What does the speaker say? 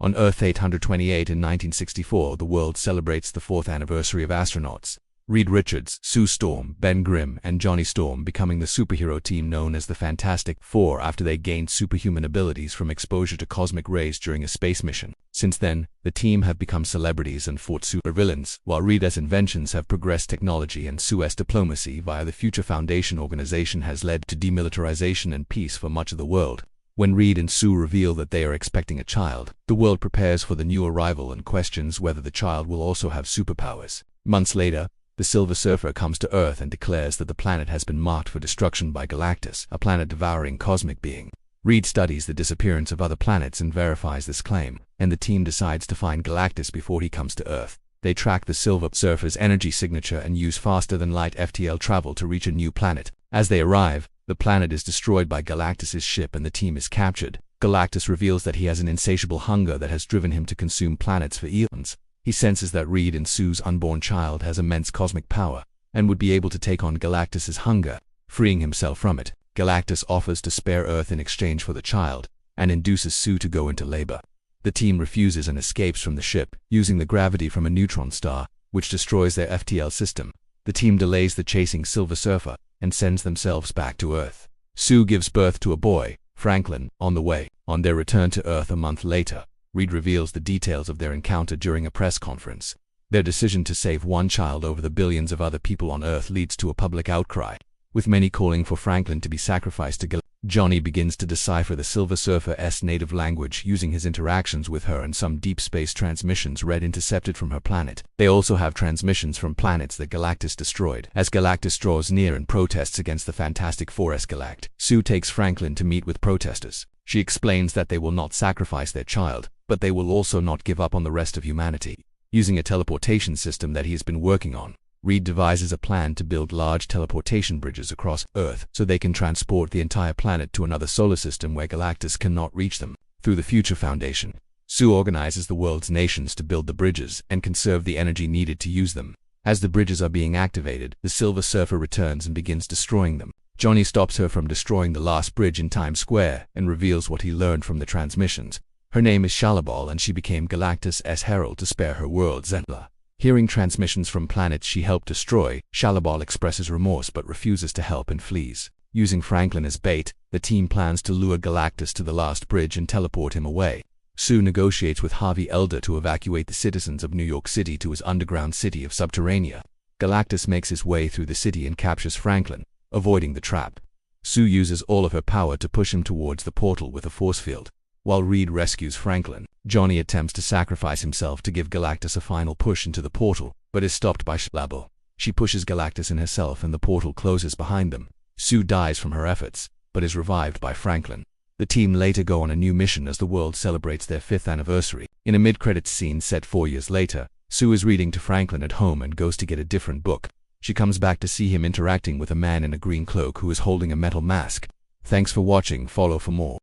On Earth 828 in 1964, the world celebrates the 4th anniversary of astronauts Reed Richards, Sue Storm, Ben Grimm, and Johnny Storm becoming the superhero team known as the Fantastic Four after they gained superhuman abilities from exposure to cosmic rays during a space mission. Since then, the team have become celebrities and fought supervillains, while Reed's inventions have progressed technology and Sue's diplomacy via the Future Foundation organization has led to demilitarization and peace for much of the world. When Reed and Sue reveal that they are expecting a child, the world prepares for the new arrival and questions whether the child will also have superpowers. Months later, the Silver Surfer comes to Earth and declares that the planet has been marked for destruction by Galactus, a planet-devouring cosmic being. Reed studies the disappearance of other planets and verifies this claim, and the team decides to find Galactus before he comes to Earth. They track the Silver Surfer's energy signature and use faster-than-light FTL travel to reach a new planet. As they arrive, the planet is destroyed by Galactus's ship and the team is captured. Galactus reveals that he has an insatiable hunger that has driven him to consume planets for eons. He senses that Reed and Sue's unborn child has immense cosmic power and would be able to take on Galactus's hunger, freeing himself from it. Galactus offers to spare Earth in exchange for the child and induces Sue to go into labor. The team refuses and escapes from the ship, using the gravity from a neutron star, which destroys their FTL system. The team delays the chasing Silver Surfer and sends themselves back to Earth. Sue gives birth to a boy, Franklin, on the way. On their return to Earth a month later, Reed reveals the details of their encounter during a press conference. Their decision to save one child over the billions of other people on Earth leads to a public outcry, with many calling for Franklin to be sacrificed to Galactus. Johnny begins to decipher the Silver Surfer's native language using his interactions with her and some deep space transmissions Reed intercepted from her planet. They also have transmissions from planets that Galactus destroyed. As Galactus draws near and protests against the Fantastic Four's Galactus, Sue takes Franklin to meet with protesters. She explains that they will not sacrifice their child, but they will also not give up on the rest of humanity. Using a teleportation system that he has been working on, Reed devises a plan to build large teleportation bridges across Earth so they can transport the entire planet to another solar system where Galactus cannot reach them. Through the Future Foundation, Sue organizes the world's nations to build the bridges and conserve the energy needed to use them. As the bridges are being activated, the Silver Surfer returns and begins destroying them. Johnny stops her from destroying the last bridge in Times Square and reveals what he learned from the transmissions. Her name is Shalabal and she became Galactus's herald to spare her world Zentla. Hearing transmissions from planets she helped destroy, Shalabal expresses remorse but refuses to help and flees. Using Franklin as bait, the team plans to lure Galactus to the last bridge and teleport him away. Sue negotiates with Harvey Elder to evacuate the citizens of New York City to his underground city of Subterranea. Galactus makes his way through the city and captures Franklin, avoiding the trap. Sue uses all of her power to push him towards the portal with a force field. While Reed rescues Franklin, Johnny attempts to sacrifice himself to give Galactus a final push into the portal, but is stopped by Shalabal. She pushes Galactus in herself and the portal closes behind them. Sue dies from her efforts, but is revived by Franklin. The team later go on a new mission as the world celebrates their 5th anniversary. In a mid-credits scene set 4 years later, Sue is reading to Franklin at home and goes to get a different book. She comes back to see him interacting with a man in a green cloak who is holding a metal mask. Thanks for watching. Follow for more.